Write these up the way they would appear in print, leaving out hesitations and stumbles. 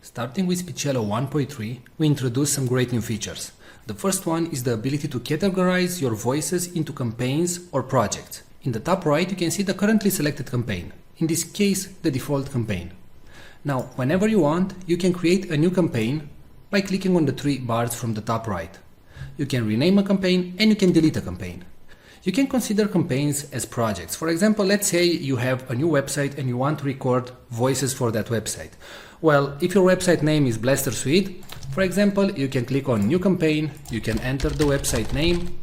Starting with Speechelo 1.3, we introduced some great new features. The first one is the ability to categorize your voices into campaigns or projects. In the top right, you can see the currently selected campaign. In this case, the default campaign. Now, whenever you want, you can create a new campaign by clicking on the three bars from the top right. You can rename a campaign and you can delete a campaign. You can consider campaigns as projects. For example, let's say you have a new website and you want to record voices for that website. Well, if your website name is Blaster Suite, for example, you can click on New Campaign, you can enter the website name,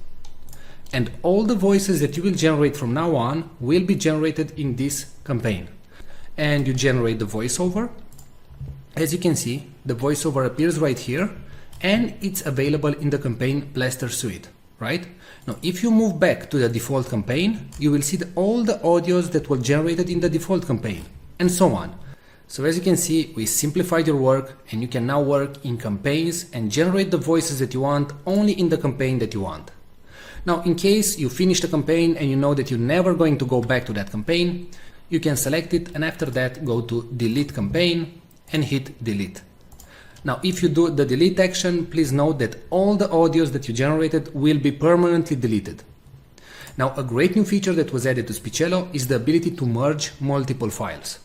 and all the voices that you will generate from now on will be generated in this campaign. And you generate the voiceover. As you can see, the voiceover appears right here, and it's available in the campaign Blaster Suite, right? Now, if you move back to the default campaign, you will see all the audios that were generated in the default campaign, and so on. So as you can see, we simplified your work, and you can now work in campaigns and generate the voices that you want only in the campaign that you want. Now, in case you finish the campaign and you know that you're never going to go back to that campaign, you can select it and after that go to Delete Campaign and hit Delete. Now, if you do the delete action, please note that all the audios that you generated will be permanently deleted. Now, a great new feature that was added to Speechelo is the ability to merge multiple files.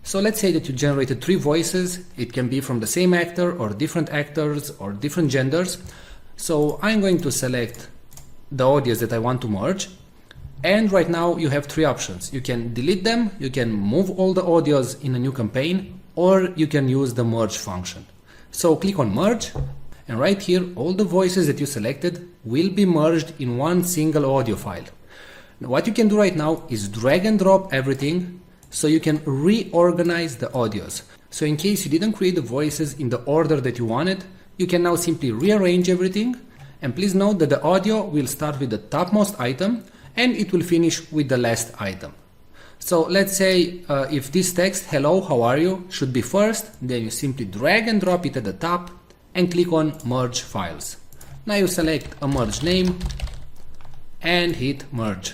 So let's say that you generated 3 voices. It can be from the same actor or different actors or different genders. So I'm going to select the audios that I want to merge. And right now you have 3 options. You can delete them, you can move all the audios in a new campaign, or you can use the merge function. So click on merge, and right here all the voices that you selected will be merged in one single audio file. Now, what you can do right now is drag and drop everything so you can reorganize the audios. So in case you didn't create the voices in the order that you wanted, you can now simply rearrange everything. And please note that the audio will start with the topmost item and it will finish with the last item. So let's say if this text, hello, how are you, should be first, then you simply drag and drop it at the top and click on merge files. Now you select a merge name and hit merge.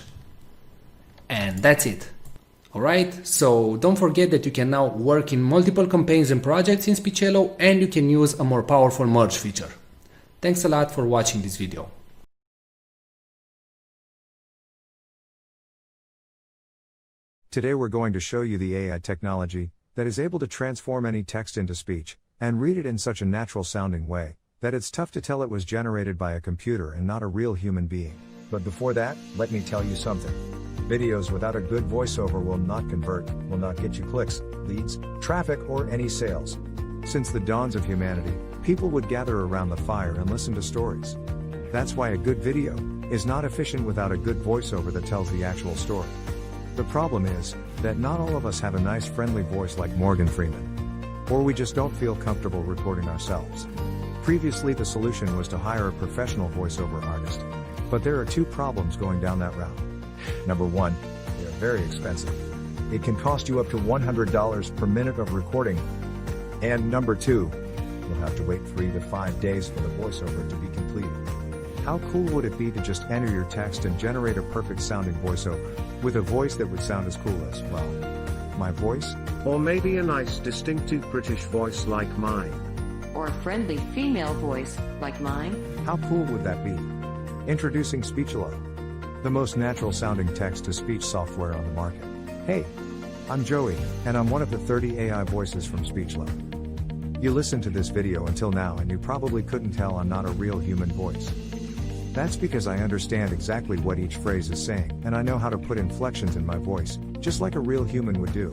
And that's it. Alright, so don't forget that you can now work in multiple campaigns and projects in Speechelo, and you can use a more powerful merge feature. Thanks a lot for watching this video. Today we're going to show you the AI technology that is able to transform any text into speech and read it in such a natural sounding way that it's tough to tell it was generated by a computer and not a real human being. But before that, let me tell you something. Videos without a good voiceover will not convert, will not get you clicks, leads, traffic, or any sales. Since the dawns of humanity, people would gather around the fire and listen to stories. That's why a good video is not efficient without a good voiceover that tells the actual story. The problem is that not all of us have a nice friendly voice like Morgan Freeman. Or we just don't feel comfortable recording ourselves. Previously the solution was to hire a professional voiceover artist. But there are 2 problems going down that route. Number 1, they are very expensive. It can cost you up to $100 per minute of recording. And number 2, you'll have to wait 3 to 5 days for the voiceover to be completed. How cool would it be to just enter your text and generate a perfect sounding voiceover, with a voice that would sound as cool as, well, my voice? Or maybe a nice distinctive British voice like mine. Or a friendly female voice like mine. How cool would that be? Introducing Speechelo, the most natural sounding text-to-speech software on the market. Hey, I'm Joey, and I'm one of the 30 AI voices from Speechelo. You listened to this video until now and you probably couldn't tell I'm not a real human voice. That's because I understand exactly what each phrase is saying, and I know how to put inflections in my voice, just like a real human would do.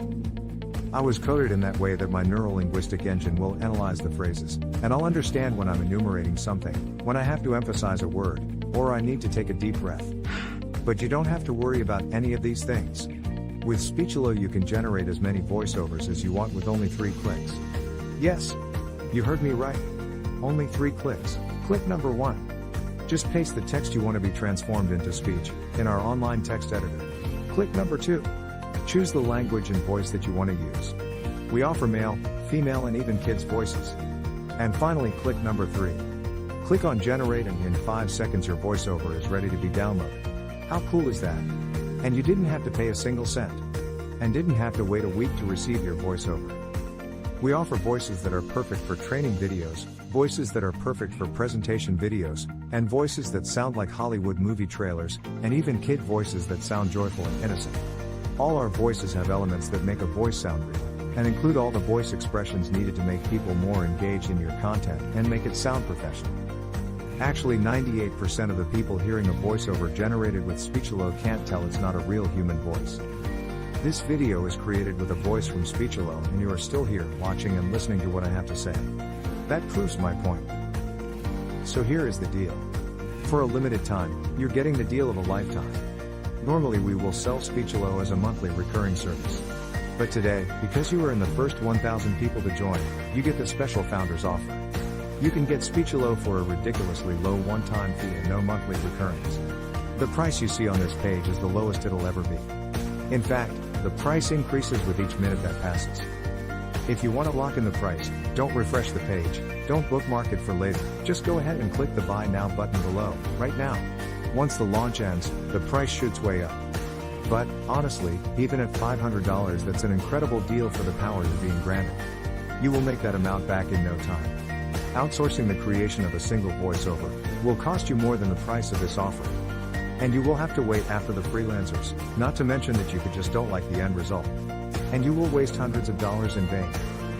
I was coded in that way that my neurolinguistic engine will analyze the phrases, and I'll understand when I'm enumerating something, when I have to emphasize a word, or I need to take a deep breath. But you don't have to worry about any of these things. With Speechelo you can generate as many voiceovers as you want with only 3 clicks. Yes, you heard me right. Only 3 clicks. Click number 1. Just paste the text you want to be transformed into speech in our online text editor. Click number 2. Choose the language and voice that you want to use. We offer male, female, and even kids' voices. And finally, click number 3. Click on generate and in 5 seconds your voiceover is ready to be downloaded. How cool is that? And you didn't have to pay a single cent. And didn't have to wait a week to receive your voiceover. We offer voices that are perfect for training videos, voices that are perfect for presentation videos, and voices that sound like Hollywood movie trailers, and even kid voices that sound joyful and innocent. All our voices have elements that make a voice sound real, and include all the voice expressions needed to make people more engaged in your content and make it sound professional. Actually, 98% of the people hearing a voiceover generated with Speechelo can't tell it's not a real human voice. This video is created with a voice from Speechelo, and you are still here watching and listening to what I have to say. That proves my point. So here is the deal. For a limited time, you're getting the deal of a lifetime. Normally we will sell Speechelo as a monthly recurring service. But today, because you are in the first 1,000 people to join, you get the special founders offer. You can get Speechelo for a ridiculously low one-time fee and no monthly recurrings. The price you see on this page is the lowest it'll ever be. In fact, the price increases with each minute that passes. If you want to lock in the price, don't refresh the page, don't bookmark it for later, just go ahead and click the Buy Now button below, right now. Once the launch ends, the price shoots way up. But, honestly, even at $500 that's an incredible deal for the power you're being granted. You will make that amount back in no time. Outsourcing the creation of a single voiceover will cost you more than the price of this offer. And you will have to wait after the freelancers, not to mention that you just don't like the end result. And you will waste hundreds of dollars in vain.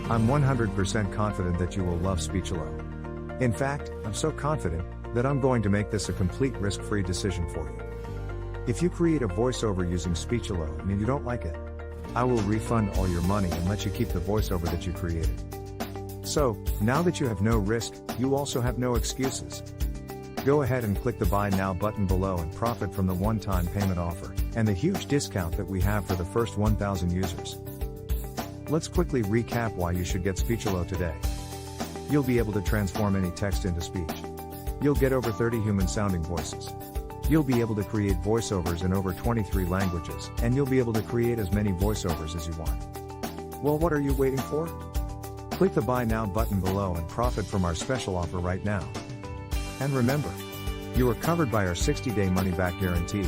I'm 100% confident that you will love Speechelo. In fact, I'm so confident that I'm going to make this a complete risk-free decision for you. If you create a voiceover using Speechelo and you don't like it, I will refund all your money and let you keep the voiceover that you created. So, now that you have no risk, you also have no excuses. Go ahead and click the Buy Now button below and profit from the one-time payment offer, and the huge discount that we have for the first 1,000 users. Let's quickly recap why you should get Speechelo today. You'll be able to transform any text into speech. You'll get over 30 human-sounding voices. You'll be able to create voiceovers in over 23 languages, and you'll be able to create as many voiceovers as you want. Well, what are you waiting for? Click the Buy Now button below and profit from our special offer right now. And remember, you are covered by our 60-day money-back guarantee.